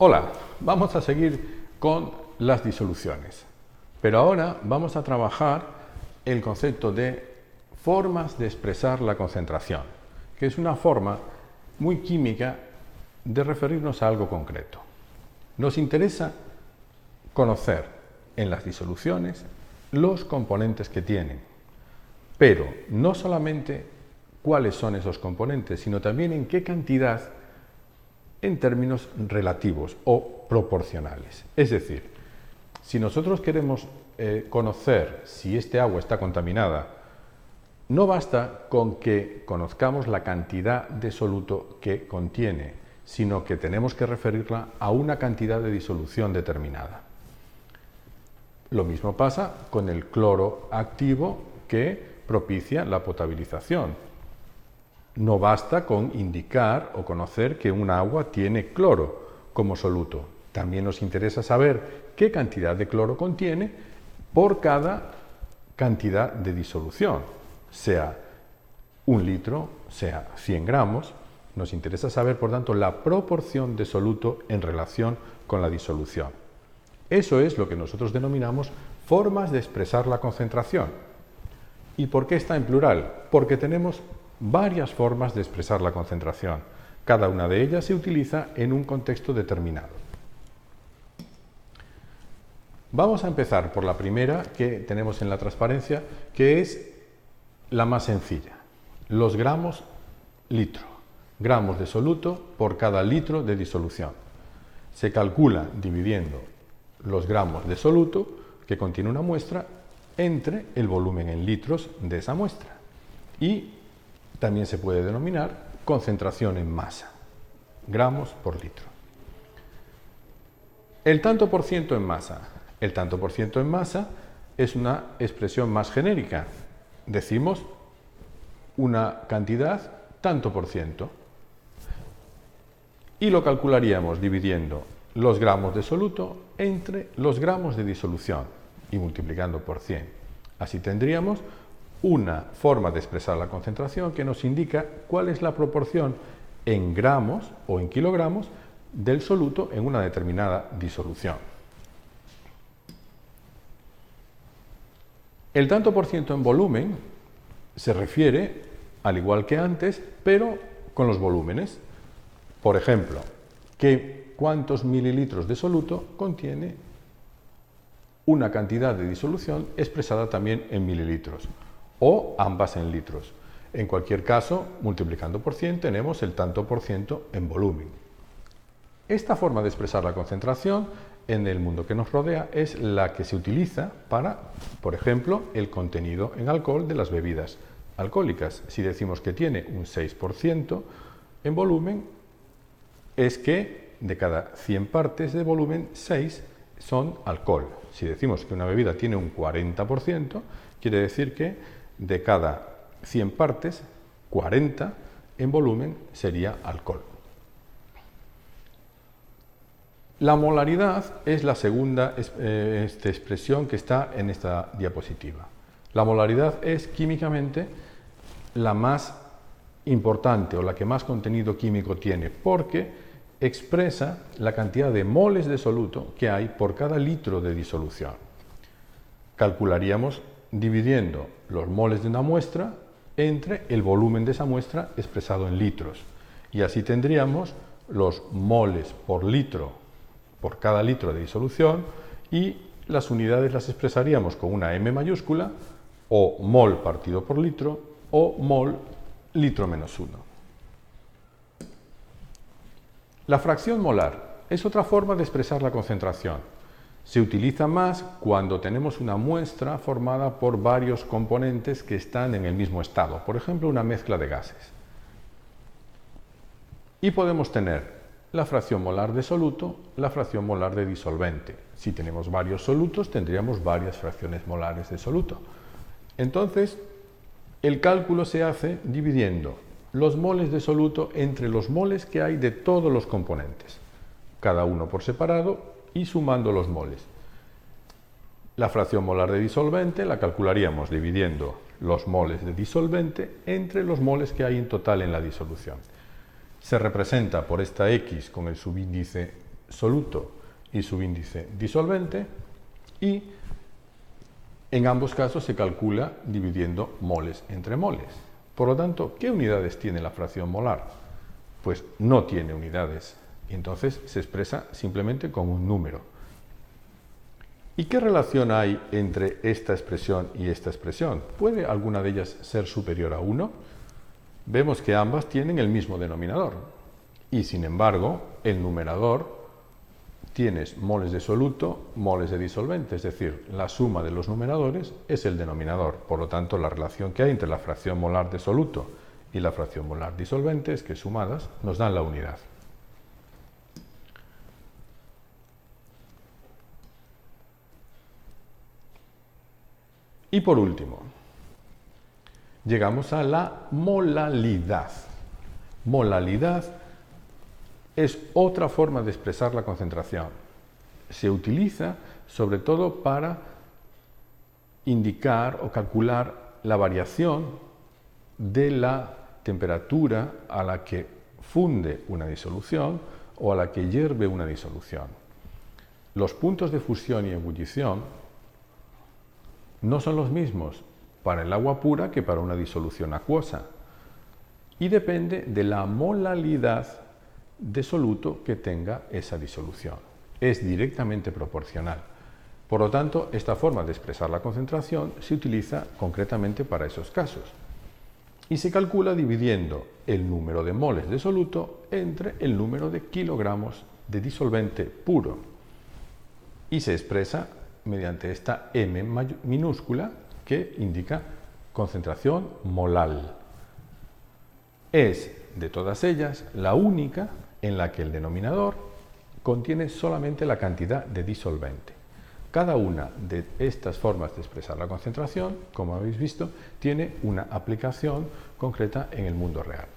Hola, vamos a seguir con las disoluciones, pero ahora vamos a trabajar el concepto de formas de expresar la concentración, que es una forma muy química de referirnos a algo concreto. Nos interesa conocer en las disoluciones los componentes que tienen, pero no solamente cuáles son esos componentes, sino también en qué cantidad en términos relativos o proporcionales. Es decir, si nosotros queremos conocer si este agua está contaminada, no basta con que conozcamos la cantidad de soluto que contiene, sino que tenemos que referirla a una cantidad de disolución determinada. Lo mismo pasa con el cloro activo que propicia la potabilización. No basta con indicar o conocer que un agua tiene cloro como soluto. También nos interesa saber qué cantidad de cloro contiene por cada cantidad de disolución, sea 1 litro, sea 100 gramos. Nos interesa saber, por tanto, la proporción de soluto en relación con la disolución. Eso es lo que nosotros denominamos formas de expresar la concentración. ¿Y por qué está en plural? Porque tenemos varias formas de expresar la concentración. Cada una de ellas se utiliza en un contexto determinado. Vamos a empezar por la primera que tenemos en la transparencia, que es la más sencilla. Los gramos litro. Gramos de soluto por cada litro de disolución. Se calcula dividiendo los gramos de soluto que contiene una muestra entre el volumen en litros de esa muestra. Y también se puede denominar concentración en masa, gramos por litro. El tanto por ciento en masa. El tanto por ciento en masa es una expresión más genérica. Decimos una cantidad tanto por ciento. Y lo calcularíamos dividiendo los gramos de soluto entre los gramos de disolución y multiplicando por 100. Así tendríamos una forma de expresar la concentración que nos indica cuál es la proporción en gramos o en kilogramos del soluto en una determinada disolución. El tanto por ciento en volumen se refiere, al igual que antes, pero con los volúmenes. Por ejemplo, ¿cuántos mililitros de soluto contiene una cantidad de disolución expresada también en mililitros? O ambas en litros. En cualquier caso, multiplicando por 100 tenemos el tanto por ciento en volumen. Esta forma de expresar la concentración en el mundo que nos rodea es la que se utiliza para, por ejemplo, el contenido en alcohol de las bebidas alcohólicas. Si decimos que tiene un 6% en volumen, es que de cada 100 partes de volumen, 6 son alcohol. Si decimos que una bebida tiene un 40%, quiere decir que de cada 100 partes, 40 en volumen sería alcohol. La molaridad es la segunda expresión que está en esta diapositiva. La molaridad es químicamente la más importante o la que más contenido químico tiene, porque expresa la cantidad de moles de soluto que hay por cada litro de disolución. Calcularíamos dividiendo los moles de una muestra entre el volumen de esa muestra expresado en litros. Y así tendríamos los moles por litro por cada litro de disolución y las unidades las expresaríamos con una M mayúscula o mol partido por litro o mol litro menos 1. La fracción molar es otra forma de expresar la concentración. Se utiliza más cuando tenemos una muestra formada por varios componentes que están en el mismo estado, por ejemplo, una mezcla de gases. Y podemos tener la fracción molar de soluto, la fracción molar de disolvente. Si tenemos varios solutos, tendríamos varias fracciones molares de soluto. Entonces, el cálculo se hace dividiendo los moles de soluto entre los moles que hay de todos los componentes, cada uno por separado, y sumando los moles. La fracción molar de disolvente la calcularíamos dividiendo los moles de disolvente entre los moles que hay en total en la disolución. Se representa por esta X con el subíndice soluto y subíndice disolvente, y en ambos casos se calcula dividiendo moles entre moles. Por lo tanto, ¿qué unidades tiene la fracción molar? Pues no tiene unidades, y entonces se expresa simplemente con un número. ¿Y qué relación hay entre esta expresión y esta expresión? ¿Puede alguna de ellas ser superior a 1? Vemos que ambas tienen el mismo denominador, y sin embargo, el numerador tienes moles de soluto, moles de disolvente, es decir, la suma de los numeradores es el denominador. Por lo tanto, la relación que hay entre la fracción molar de soluto y la fracción molar disolvente es que sumadas nos dan la unidad. Y por último, llegamos a la molalidad. Molalidad es otra forma de expresar la concentración. Se utiliza sobre todo para indicar o calcular la variación de la temperatura a la que funde una disolución o a la que hierve una disolución. Los puntos de fusión y ebullición no son los mismos para el agua pura que para una disolución acuosa, y depende de la molalidad de soluto que tenga esa disolución. Es directamente proporcional. Por lo tanto, esta forma de expresar la concentración se utiliza concretamente para esos casos y se calcula dividiendo el número de moles de soluto entre el número de kilogramos de disolvente puro, y se expresa mediante esta M minúscula que indica concentración molal. Es, de todas ellas, la única en la que el denominador contiene solamente la cantidad de disolvente. Cada una de estas formas de expresar la concentración, como habéis visto, tiene una aplicación concreta en el mundo real.